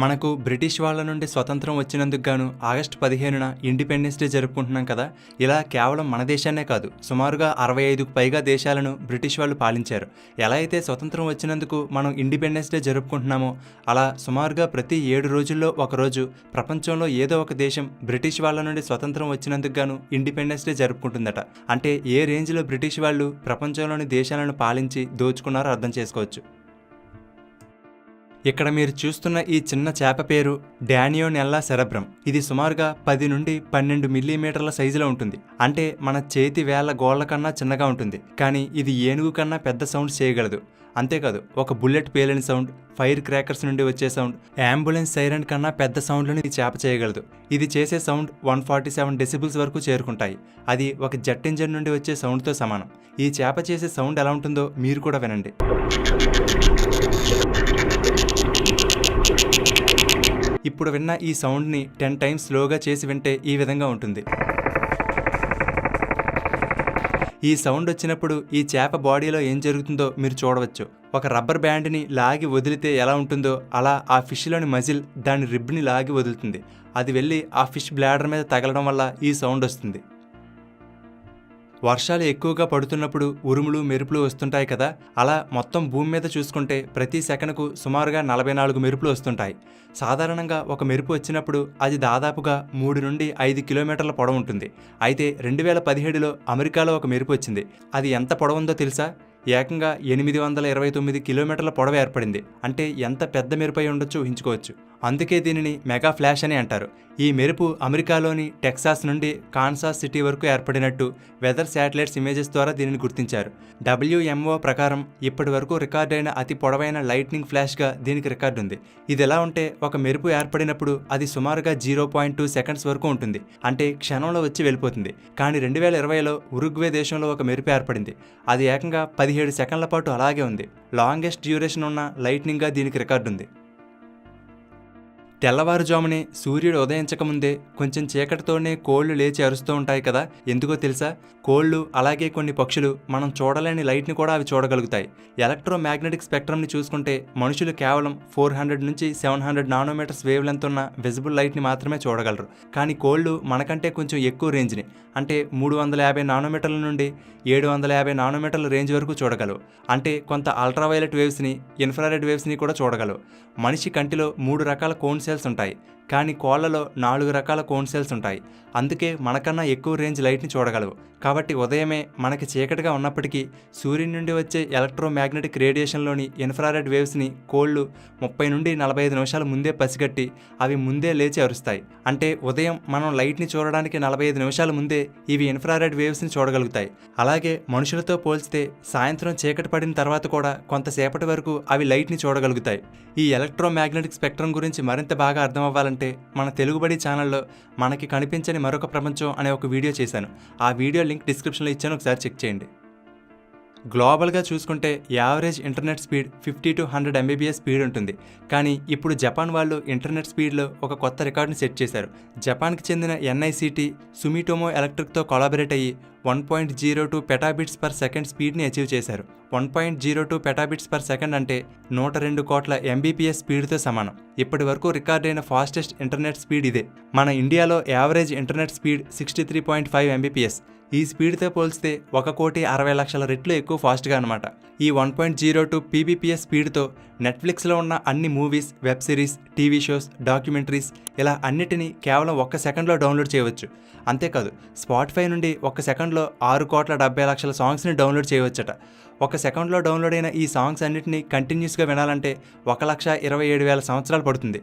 మనకు బ్రిటిష్ వాళ్ళ నుండి స్వతంత్రం వచ్చినందుకు గాను ఆగస్టు 15న ఇండిపెండెన్స్ డే జరుపుకుంటున్నాం కదా. ఇలా కేవలం మన దేశాన్నే కాదు, సుమారుగా 65కు పైగా దేశాలను బ్రిటిష్ వాళ్ళు పాలించారు. ఎలా అయితే స్వతంత్రం వచ్చినందుకు మనం ఇండిపెండెన్స్ డే జరుపుకుంటున్నామో, అలా సుమారుగా ప్రతి 7 రోజుల్లో ఒకరోజు ప్రపంచంలో ఏదో ఒక దేశం బ్రిటిష్ వాళ్ళ నుండి స్వతంత్రం వచ్చినందుకు గాను ఇండిపెండెన్స్ డే జరుపుకుంటుందట. అంటే ఏ రేంజ్లో బ్రిటిష్ వాళ్ళు ప్రపంచంలోని దేశాలను పాలించి దోచుకున్నారో అర్థం చేసుకోవచ్చు. ఇక్కడ మీరు చూస్తున్న ఈ చిన్న చేప పేరు డానియోనెల్లా సెరబ్రమ్. ఇది సుమారుగా 10 నుండి 12 మిల్లీమీటర్ల సైజులో ఉంటుంది. అంటే మన చేతి వేళ్ల గోళ్ల కన్నా చిన్నగా ఉంటుంది. కానీ ఇది ఏనుగు కన్నా పెద్ద సౌండ్స్ చేయగలదు. అంతేకాదు, ఒక బుల్లెట్ పేలిన సౌండ్, ఫైర్ క్రాకర్స్ నుండి వచ్చే సౌండ్, అంబులెన్స్ సైరన్ కన్నా పెద్ద సౌండ్లను ఈ చేప చేయగలదు. ఇది చేసే సౌండ్ 147 డెసిబుల్స్ వరకు చేరుకుంటాయి. అది ఒక జెట్ ఇంజన్ నుండి వచ్చే సౌండ్తో సమానం. ఈ చేప చేసే సౌండ్ ఎలా ఉంటుందో మీరు కూడా వినండి. ఇప్పుడు విన్న ఈ సౌండ్ని 10 టైమ్స్ స్లోగా చేసి వింటే ఈ విధంగా ఉంటుంది. ఈ సౌండ్ వచ్చినప్పుడు ఈ చేప బాడీలో ఏం జరుగుతుందో మీరు చూడవచ్చు. ఒక రబ్బర్ బ్యాండ్ని లాగి వదిలితే ఎలా ఉంటుందో అలా ఆ ఫిష్లోని మజిల్ దాని రిబ్ని లాగి వదులుతుంది. అది వెళ్ళి ఆ ఫిష్ బ్లాడర్ మీద తగలడం వల్ల ఈ సౌండ్ వస్తుంది. వర్షాలు ఎక్కువగా పడుతున్నప్పుడు ఉరుములు మెరుపులు వస్తుంటాయి కదా. అలా మొత్తం భూమి మీద చూసుకుంటే ప్రతి సెకనుకు సుమారుగా 44 మెరుపులు వస్తుంటాయి. సాధారణంగా ఒక మెరుపు వచ్చినప్పుడు అది దాదాపుగా 3 నుండి 5 కిలోమీటర్ల పొడవు ఉంటుంది. అయితే 2017లో అమెరికాలో ఒక మెరుపు వచ్చింది. అది ఎంత పొడవుందో తెలుసా? ఏకంగా 829 కిలోమీటర్ల పొడవు ఏర్పడింది. అంటే ఎంత పెద్ద మెరుపు అయి ఉండొచ్చు ఊహించుకోవచ్చు. అందుకే దీనిని మెగా ఫ్లాష్ అని అంటారు. ఈ మెరుపు అమెరికాలోని టెక్సాస్ నుండి కాన్సాస్ సిటీ వరకు ఏర్పడినట్టు వెదర్ శాటిలైట్స్ ఇమేజెస్ ద్వారా దీనిని గుర్తించారు. WMO ప్రకారం ఇప్పటి వరకు రికార్డైన అతి పొడవైన లైట్నింగ్ ఫ్లాష్గా దీనికి రికార్డు ఉంది. ఇది ఎలా ఉంటే, ఒక మెరుపు ఏర్పడినప్పుడు అది సుమారుగా 0.2 సెకండ్స్ వరకు ఉంటుంది. అంటే క్షణంలో వచ్చి వెళ్ళిపోతుంది. కానీ 2020లో ఉరుగ్వే దేశంలో ఒక మెరుపు ఏర్పడింది. అది ఏకంగా 17 సెకండ్ల పాటు అలాగే ఉంది. లాంగెస్ట్ డ్యూరేషన్ ఉన్న లైట్నింగ్గా దీనికి రికార్డు ఉంది. తెల్లవారుజామునే సూర్యుడు ఉదయించకముందే కొంచెం చీకటితోనే కోళ్లు లేచి అరుస్తూ ఉంటాయి కదా. ఎందుకో తెలుసా? కోళ్లు అలాగే కొన్ని పక్షులు మనం చూడలేని లైట్ని కూడా అవి చూడగలుగుతాయి. ఎలక్ట్రోమాగ్నెటిక్ స్పెక్ట్రమ్ని చూసుకుంటే మనుషులు కేవలం 400 నుంచి 700 నానోమీటర్స్ వేవ్ లెంత్ ఉన్న విజిబుల్ లైట్ని మాత్రమే చూడగలరు. కానీ కోళ్లు మనకంటే కొంచెం ఎక్కువ రేంజ్ని, అంటే 350 నానోమీటర్ల నుండి 750 నానోమీటర్ల రేంజ్ వరకు చూడగలవు. అంటే కొంత అల్ట్రావైలెట్ వేవ్స్ని, ఇన్ఫ్రారెడ్ వేవ్స్ని కూడా చూడగలవు. మనిషి కంటిలో 3 రకాల కోన్ సెల్స్ ఉంటాయి. కానీ కోళ్లలో 4 రకాల కోన్ సెల్స్ ఉంటాయి. అందుకే మనకన్నా ఎక్కువ రేంజ్ లైట్ని చూడగలవు. కాబట్టి ఉదయమే మనకి చీకటిగా ఉన్నప్పటికీ సూర్యుని నుండి వచ్చే ఎలక్ట్రోమాగ్నెటిక్ రేడియేషన్లోని ఇన్ఫ్రారెడ్ వేవ్స్ని కోళ్లు 30 నుండి 45 నిమిషాల ముందే పసిగట్టి అవి ముందే లేచి అరుస్తాయి. అంటే ఉదయం మనం లైట్ని చూడడానికి 45 నిమిషాల ముందే ఇవి ఇన్ఫ్రారెడ్ వేవ్స్ని చూడగలుగుతాయి. అలాగే మనుషులతో పోల్చితే సాయంత్రం చీకటి పడిన తర్వాత కూడా కొంతసేపటి వరకు అవి లైట్ని చూడగలుగుతాయి. ఈ ఎలక్ట్రోమాగ్నెటిక్ స్పెక్ట్రమ్ గురించి మరింత బాగా అర్థం అవ్వాలంటే మన తెలుగుబడి ఛానల్లో మనకి కనిపించని మరొక ప్రపంచం అనే ఒక వీడియో చేశాను. ఆ వీడియో లింక్ డిస్క్రిప్షన్లో ఇచ్చాను, ఒకసారి చెక్ చేయండి. గ్లోబల్గా చూసుకుంటే average internet speed 50 to 100 MBPS speed ఉంటుంది. కానీ ఇప్పుడు జపాన్ వాళ్ళు ఇంటర్నెట్ స్పీడ్లో ఒక కొత్త రికార్డుని సెట్ చేశారు. జపాన్కి చెందిన NICT సుమిటోమో ఎలక్ట్రిక్తో కొలాబరేట్ అయ్యి 1.02 పెటాబిట్స్ పర్ సెకండ్ స్పీడ్ని అచీవ్ చేశారు. 1.02 పెటాబిట్స్ పర్ సెకండ్ అంటే 102 కోట్ల MBPS స్పీడ్తో సమానం. ఇప్పటి వరకు రికార్డైన ఫాస్టెస్ట్ ఇంటర్నెట్ స్పీడ్ ఇదే. మన ఇండియాలో యావరేజ్ ఇంటర్నెట్ స్పీడ్ 63.5 MBPS. ఈ స్పీడ్తో పోల్చితే 1,60,00,000 రెట్లు ఎక్కువ ఫాస్ట్గా అనమాట. ఈ 1.02 PBPS స్పీడ్తో నెట్ఫ్లిక్స్లో ఉన్న అన్ని movies, web series, TV shows, documentaries ఇలా అన్నిటినీ కేవలం 1 సెకండ్లో డౌన్లోడ్ చేయవచ్చు. అంతేకాదు, స్పాటిఫై నుండి 1 సెకండ్లో 6,70,00,000 సాంగ్స్ని డౌన్లోడ్ చేయవచ్చట. 1 సెకండ్లో డౌన్లోడ్ అయిన ఈ సాంగ్స్ అన్నిటినీ కంటిన్యూస్గా వినాలంటే 1,27,000 సంవత్సరాలు పడుతుంది.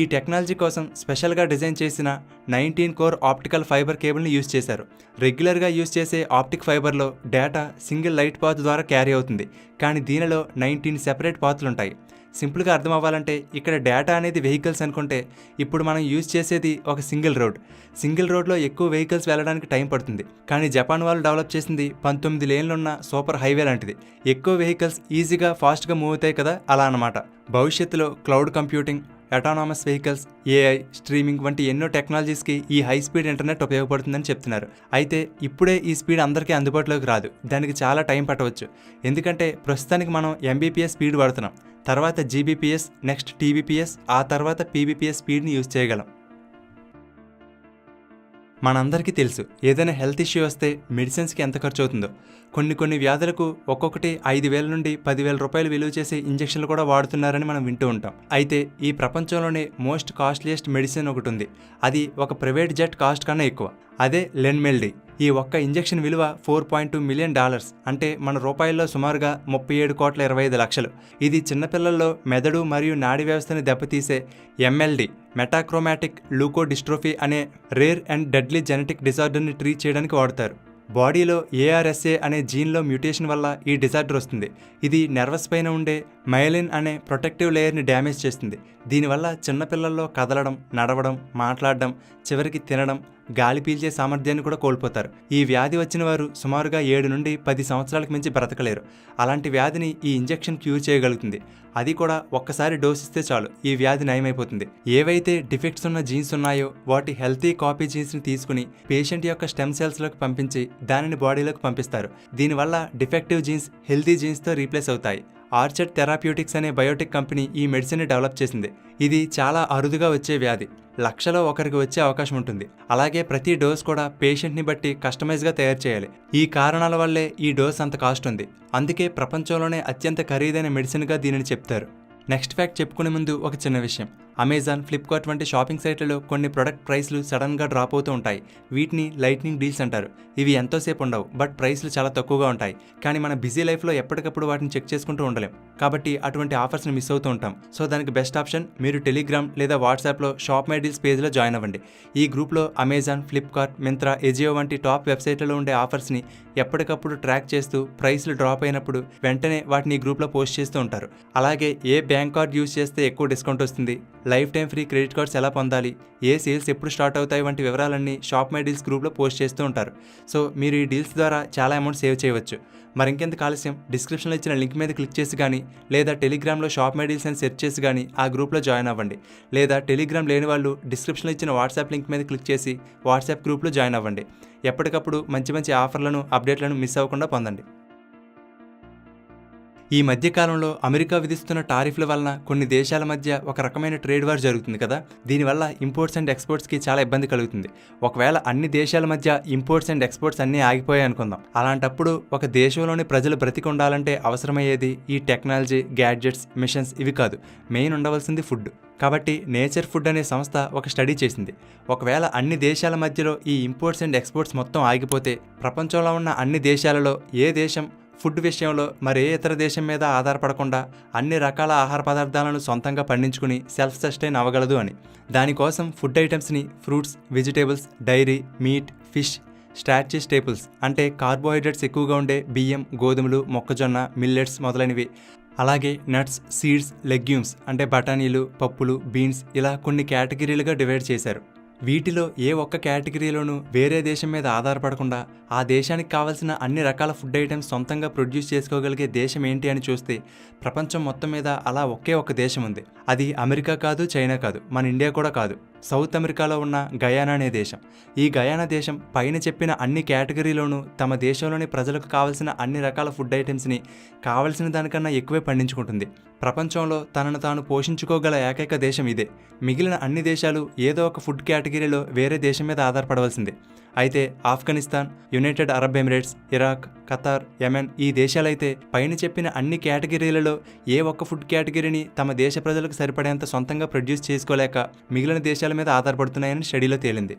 ఈ టెక్నాలజీ కోసం స్పెషల్గా డిజైన్ చేసిన 19 కోర్ ఆప్టికల్ ఫైబర్ కేబుల్ని యూజ్ చేశారు. రెగ్యులర్గా యూజ్ చేసే ఆప్టిక్ ఫైబర్లో డేటా సింగిల్ లైట్ పాత్ ద్వారా క్యారీ అవుతుంది. కానీ దీనిలో 19 సెపరేట్ పాత్లు ఉంటాయి. సింపుల్గా అర్థం అవ్వాలంటే ఇక్కడ డేటా అనేది వెహికల్స్ అనుకుంటే, ఇప్పుడు మనం యూజ్ చేసేది ఒక సింగిల్ రోడ్. సింగిల్ రోడ్లో ఎక్కువ వెహికల్స్ వెళ్ళడానికి టైం పడుతుంది. కానీ జపాన్ వాళ్ళు డెవలప్ చేసింది 19 లేన్లున్న సూపర్ హైవే లాంటిది. ఎక్కువ వెహికల్స్ ఈజీగా ఫాస్ట్గా మూవ్ అవుతాయి కదా, అలా అన్నమాట. భవిష్యత్తులో cloud computing, autonomous vehicles, AI, streaming వంటి ఎన్నో టెక్నాలజీస్కి ఈ హై స్పీడ్ ఇంటర్నెట్ ఉపయోగపడుతుందని చెప్తున్నారు. అయితే ఇప్పుడే ఈ స్పీడ్ అందరికీ అందుబాటులోకి రాదు. దానికి చాలా టైం పట్టవచ్చు. ఎందుకంటే ప్రస్తుతానికి మనం MBPS స్పీడ్ వాడుతున్నాం. తర్వాత జీబీపీఎస్, నెక్స్ట్ టీబీపీఎస్, ఆ తర్వాత పీబీపీఎస్ స్పీడ్ని యూజ్ చేయగలం. మనందరికీ తెలుసు ఏదైనా హెల్త్ ఇష్యూ వస్తే మెడిసిన్స్కి ఎంత ఖర్చు అవుతుందో. కొన్ని వ్యాధులకు ఒక్కొక్కటి 5,000 నుండి 10,000 రూపాయలు విలువ చేసే ఇంజెక్షన్లు కూడా వాడుతున్నారని మనం వింటూ ఉంటాం. అయితే ఈ ప్రపంచంలోనే మోస్ట్ కాస్ట్లీయెస్ట్ మెడిసిన్ ఒకటి ఉంది. అది ఒక ప్రైవేట్ జెట్ కాస్ట్ కన్నా ఎక్కువ. అదే లెన్మెల్డీ. ఈ ఒక్క ఇంజెక్షన్ విలువ $4.2 మిలియన్, అంటే మన రూపాయల్లో సుమారుగా 37,25,00,000. ఇది చిన్నపిల్లల్లో మెదడు మరియు నాడీ వ్యవస్థని దెబ్బతీసే ఎంఎల్డి, మెటాక్రోమాటిక్ లూకోడిస్ట్రోఫీ అనే రేర్ అండ్ డెడ్లీ జెనెటిక్ డిజార్డర్ని ట్రీట్ చేయడానికి వాడతారు. బాడీలో ఏఆర్ఎస్ఏ అనే జీన్లో మ్యూటేషన్ వల్ల ఈ డిజార్డర్ వస్తుంది. ఇది నర్వస్ పైన ఉండే మైలిన్ అనే ప్రొటెక్టివ్ లేయర్ని డ్యామేజ్ చేస్తుంది. దీనివల్ల చిన్నపిల్లల్లో కదలడం, నడవడం, మాట్లాడడం, చివరికి తినడం, గాలి పీల్చే సామర్థ్యాన్ని కూడా కోల్పోతారు. ఈ వ్యాధి వచ్చిన వారు సుమారుగా 7 నుండి 10 సంవత్సరాలకు మించి బ్రతకలేరు. అలాంటి వ్యాధిని ఈ ఇంజెక్షన్ క్యూర్ చేయగలుగుతుంది. అది కూడా ఒక్కసారి డోస్ ఇస్తే చాలు ఈ వ్యాధి నయమైపోతుంది. ఏవైతే డిఫెక్ట్స్ ఉన్న జీన్స్ ఉన్నాయో వాటి హెల్తీ కాపీ జీన్స్ని తీసుకుని పేషెంట్ యొక్క స్టెమ్ సెల్స్లోకి పంపించి దానిని బాడీలోకి పంపిస్తారు. దీనివల్ల డిఫెక్టివ్ జీన్స్ హెల్తీ జీన్స్తో రీప్లేస్ అవుతాయి. ఆర్చర్డ్ థెరాప్యూటిక్స్ అనే బయోటెక్ కంపెనీ ఈ మెడిసిన్ని డెవలప్ చేసింది. ఇది చాలా అరుదుగా వచ్చే వ్యాధి. లక్షలో ఒకరికి వచ్చే అవకాశం ఉంటుంది. అలాగే ప్రతి డోస్ కూడా పేషెంట్ని బట్టి కస్టమైజ్గా తయారు చేయాలి. ఈ కారణాల వల్లే ఈ డోస్ అంత కాస్ట్ ఉంది. అందుకే ప్రపంచంలోనే అత్యంత ఖరీదైన మెడిసిన్గా దీనిని చెప్తారు. నెక్స్ట్ ఫ్యాక్ట్ చెప్పుకునే ముందు ఒక చిన్న విషయం. అమెజాన్, ఫ్లిప్కార్ట్ వంటి షాపింగ్ సైట్లలో కొన్ని ప్రొడక్ట్ ప్రైస్లు సడన్గా డ్రాప్ అవుతూ ఉంటాయి. వీటిని లైట్నింగ్ డీల్స్ అంటారు. ఇవి ఎంతోసేపు ఉండవు, బట్ ప్రైస్లు చాలా తక్కువగా ఉంటాయి. కానీ మన బిజీ లైఫ్లో ఎప్పటికప్పుడు వాటిని చెక్ చేసుకుంటూ ఉండలేం. కాబట్టి అటువంటి ఆఫర్స్ని మిస్ అవుతూ ఉంటాం. సో దానికి బెస్ట్ ఆప్షన్ మీరు టెలిగ్రామ్ లేదా వాట్సాప్లో షాప్ మై డీల్స్ పేజ్లో జాయిన్ అవ్వండి. ఈ గ్రూప్లో అమెజాన్, ఫ్లిప్కార్ట్, మింత్రా, ఎజియో వంటి టాప్ వెబ్సైట్లలో ఉండే ఆఫర్స్ని ఎప్పటికప్పుడు ట్రాక్ చేస్తూ ప్రైస్లు డ్రాప్ అయినప్పుడు వెంటనే వాటిని ఈ గ్రూప్లో పోస్ట్ చేస్తూ ఉంటారు. అలాగే ఏ బ్యాంక్ కార్డ్ యూజ్ చేస్తే ఎక్కువ డిస్కౌంట్ వస్తుంది, life time free credit cards ఎలా పొందాలి, ఏ సేల్స్ ఎప్పుడు స్టార్ట్ అవుతాయి వంటి వివరాలన్నీ షాప్ మై డీల్స్ గ్రూప్లో పోస్ట్ చేస్తూ ఉంటారు. సో మీరు ఈ డీల్స్ ద్వారా చాలా అమౌంట్ సేవ్ చేయవచ్చు. మరింకెందుకు ఆలస్యం, డిస్క్రిప్షన్లో ఇచ్చిన లింక్ మీద క్లిక్ చేసి కానీ లేదా టెలిగ్రామ్లో షాప్ మై డీల్స్ అని సెర్చ్ చేసి కానీ ఆ గ్రూప్లో జాయిన్ అవ్వండి. లేదా టెలిగ్రామ్ లేని వాళ్ళు డిస్క్రిప్షన్లో ఇచ్చిన వాట్సాప్ లింక్ మీద క్లిక్ చేసి వాట్సాప్ గ్రూప్లో జాయిన్ అవ్వండి. ఎప్పటికప్పుడు మంచి ఆఫర్లను, అప్డేట్లను మిస్ అవ్వకుండా పొందండి. ఈ మధ్యకాలంలో అమెరికా విధిస్తున్న టారిఫ్ల వలన కొన్ని దేశాల మధ్య ఒక రకమైన ట్రేడ్ వార్ జరుగుతుంది కదా. దీనివల్ల ఇంపోర్ట్స్ అండ్ ఎక్స్పోర్ట్స్కి చాలా ఇబ్బంది కలుగుతుంది. ఒకవేళ అన్ని దేశాల మధ్య ఇంపోర్ట్స్ అండ్ ఎక్స్పోర్ట్స్ అన్నీ ఆగిపోయాయి అనుకుందాం. అలాంటప్పుడు ఒక దేశంలోని ప్రజలు బ్రతికి ఉండాలంటే అవసరమయ్యేది ఈ టెక్నాలజీ, గ్యాడ్జెట్స్, మిషన్స్ ఇవి కాదు. మెయిన్ ఉండవలసింది ఫుడ్. కాబట్టి నేచర్ ఫుడ్ అనే సంస్థ ఒక స్టడీ చేసింది. ఒకవేళ అన్ని దేశాల మధ్యలో ఈ ఇంపోర్ట్స్ అండ్ ఎక్స్పోర్ట్స్ మొత్తం ఆగిపోతే ప్రపంచంలో ఉన్న అన్ని దేశాలలో ఏ దేశం ఫుడ్ విషయంలో మరే ఇతర దేశం మీద ఆధారపడకుండా అన్ని రకాల ఆహార పదార్థాలను సొంతంగా పండించుకుని సెల్ఫ్ సస్టైన్ అవ్వగలదు అని. దానికోసం ఫుడ్ ఐటమ్స్ని fruits, vegetables, dairy, meat, fish, starchy staples అంటే కార్బోహైడ్రేట్స్ ఎక్కువగా ఉండే బియ్యం, గోధుమలు, మొక్కజొన్న, మిల్లెట్స్ మొదలైనవి, అలాగే నట్స్, సీడ్స్, లెగ్యూమ్స్ అంటే బఠానీలు, పప్పులు, బీన్స్ ఇలా కొన్ని కేటగిరీలుగా డివైడ్ చేశారు. వీటిలో ఏ ఒక్క కేటగిరీలోనూ వేరే దేశం మీద ఆధారపడకుండా ఆ దేశానికి కావాల్సిన అన్ని రకాల ఫుడ్ ఐటమ్స్ సొంతంగా ప్రొడ్యూస్ చేసుకోగలిగే దేశం ఏంటి అని చూస్తే ప్రపంచం మొత్తం మీద అలా ఒకే ఒక దేశం ఉంది. అది అమెరికా కాదు, చైనా కాదు, మన ఇండియా కూడా కాదు. సౌత్ అమెరికాలో ఉన్న గయానా అనే దేశం. ఈ గయానా దేశం పైన చెప్పిన అన్ని కేటగిరీలోనూ తమ దేశంలోని ప్రజలకు కావలసిన అన్ని రకాల ఫుడ్ ఐటమ్స్ని కావలసిన దానికన్నా ఎక్కువే పండించుకుంటుంది. ప్రపంచంలో తనను తాను పోషించుకోగల ఏకైక దేశం ఇదే. మిగిలిన అన్ని దేశాలు ఏదో ఒక ఫుడ్ కేటగిరీలో వేరే దేశం మీద ఆధారపడవలసిందే. అయితే Afghanistan, United Arab Emirates, Iraq, Qatar, Yemen ఈ దేశాలైతే పైన చెప్పిన అన్ని కేటగిరీలలో ఏ ఒక్క ఫుడ్ కేటగిరీని తమ దేశ ప్రజలకు సరిపడేంత సొంతంగా ప్రొడ్యూస్ చేసుకోలేక మిగిలిన దేశాల మీద ఆధారపడుతున్నాయని స్టడీలో తేలింది.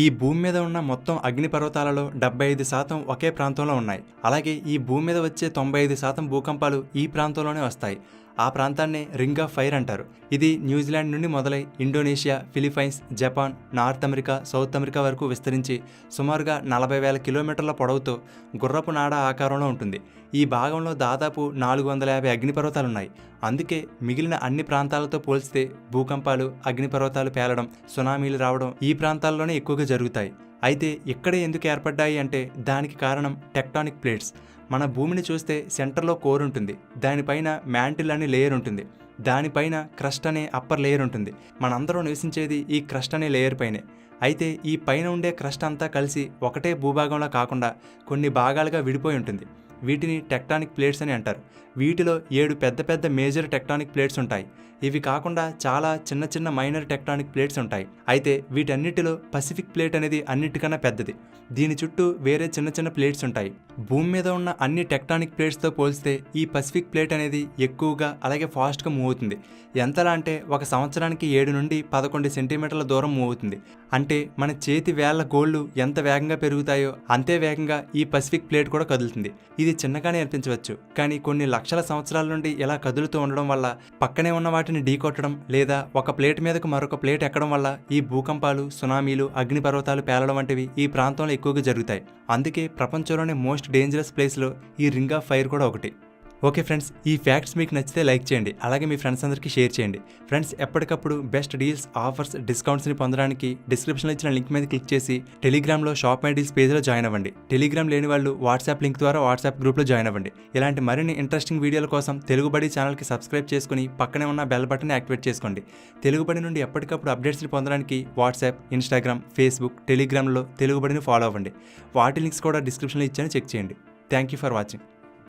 ఈ భూమి మీద ఉన్న మొత్తం అగ్నిపర్వతాలలో 75% ఒకే ప్రాంతంలో ఉన్నాయి. అలాగే ఈ భూమి మీద వచ్చే 95% భూకంపాలు ఈ ప్రాంతంలోనే వస్తాయి. ఆ ప్రాంతాన్ని రింగ్ ఆఫ్ ఫైర్ అంటారు. ఇది న్యూజిలాండ్ నుండి మొదలై Indonesia, Philippines, Japan, north America, south America వరకు విస్తరించి సుమారుగా 40,000 కిలోమీటర్ల పొడవుతో గుర్రపు నాడ ఆకారంలో ఉంటుంది. ఈ భాగంలో దాదాపు 450 అగ్నిపర్వతాలున్నాయి. అందుకే మిగిలిన అన్ని ప్రాంతాలతో పోల్చితే భూకంపాలు, అగ్నిపర్వతాలు పేలడం, సునామీలు రావడం ఈ ప్రాంతాల్లోనే ఎక్కువగా జరుగుతాయి. అయితే ఇక్కడే ఎందుకు ఏర్పడ్డాయి అంటే దానికి కారణం టెక్టానిక్ ప్లేట్స్. మన భూమిని చూస్తే సెంటర్లో కోర్ ఉంటుంది. దానిపైన మ్యాంటిల్ అనే లేయర్ ఉంటుంది. దానిపైన క్రస్ట్ అనే అప్పర్ లేయర్ ఉంటుంది. మనందరం నివసించేది ఈ క్రస్ట్ అనే లేయర్ పైనే. అయితే ఈ పైన ఉండే క్రస్ట్ అంతా కలిసి ఒకటే భూభాగంలో కాకుండా కొన్ని భాగాలుగా విడిపోయి ఉంటుంది. వీటిని టెక్టానిక్ ప్లేట్స్ అని అంటారు. వీటిలో 7 పెద్ద పెద్ద మేజర్ టెక్టానిక్ ప్లేట్స్ ఉంటాయి. ఇవి కాకుండా చాలా చిన్న చిన్న మైనర్ టెక్టానిక్ ప్లేట్స్ ఉంటాయి. అయితే వీటన్నిటిలో పసిఫిక్ ప్లేట్ అనేది అన్నిటికన్నా పెద్దది. దీని చుట్టూ వేరే చిన్న చిన్న ప్లేట్స్ ఉంటాయి. భూమి మీద ఉన్న అన్ని టెక్టానిక్ ప్లేట్స్తో పోల్స్తే ఈ పసిఫిక్ ప్లేట్ అనేది ఎక్కువగా అలాగే ఫాస్ట్గా మూవ్ అవుతుంది. ఎంతలా అంటే ఒక సంవత్సరానికి 7 నుండి 11 సెంటీమీటర్ల దూరం మూవ్ అవుతుంది. అంటే మన చేతి వేళ్ల గోళ్ళు ఎంత వేగంగా పెరుగుతాయో అంతే వేగంగా ఈ పసిఫిక్ ప్లేట్ కూడా కదులుతుంది. ఇది చిన్నగానే అనిపించవచ్చు, కానీ కొన్ని లక్షల సంవత్సరాల నుండి ఇలా కదులుతూ ఉండడం వల్ల పక్కనే ఉన్న వాటిని ఢీకొట్టడం లేదా ఒక ప్లేట్ మీదకు మరొక ప్లేట్ ఎక్కడం వల్ల ఈ భూకంపాలు, సునామీలు, అగ్నిపర్వతాలు పేలడం వంటివి ఈ ప్రాంతంలో ఎక్కువగా జరుగుతాయి. అందుకే ప్రపంచంలోనే మోస్ట్ డేంజరస్ ప్లేస్లో ఈ రింగ్ ఆఫ్ ఫైర్ కూడా ఒకటి. ఓకే ఫ్రెండ్స్, ఈ ఫ్యాక్ట్స్ మీకు నచ్చితే లైక్ చేయండి, అలాగే మీ ఫ్రెండ్స్ అందరికీ షేర్ చేయండి. ఫ్రెండ్స్, ఎప్పటికప్పుడు బెస్ట్ డీల్స్, ఆఫర్స్, డిస్కౌంట్స్ని పొందడానికి డిస్క్రిప్షన్లో ఇచ్చిన లింక్ మీద క్లిక్ చేసి టెలిగ్రామ్లో షాప్ మై డీల్స్ పేజ్లో జాయిన్ అవ్వండి. టెలిగ్రామ్ లేని వాళ్ళు వాట్సాప్ లింక్ ద్వారా వాట్సాప్ గ్రూప్లో జాయిన్ అవ్వండి. ఇలాంటి మరిన్ని ఇంట్రెస్టింగ్ వీడియోల కోసం తెలుగుబడి ఛానల్కి సబ్స్క్రైబ్ చేసుకుని పక్కనే ఉన్న బెల్ బటన్ని యాక్టివేట్ చేసుకోండి. తెలుగుబడి నుండి ఎప్పటికప్పుడు అప్డేట్స్ని పొందడానికి వాట్సాప్, ఇన్స్టాగ్రామ్, ఫేస్బుక్, టెలిగ్రామ్లో తెలుగుబడిని ఫాలో అవ్వండి. వాటి లింక్స్ కూడా డిస్క్రిప్షన్లో ఇచ్చాను, చెక్ చేయండి. Thank you for watching.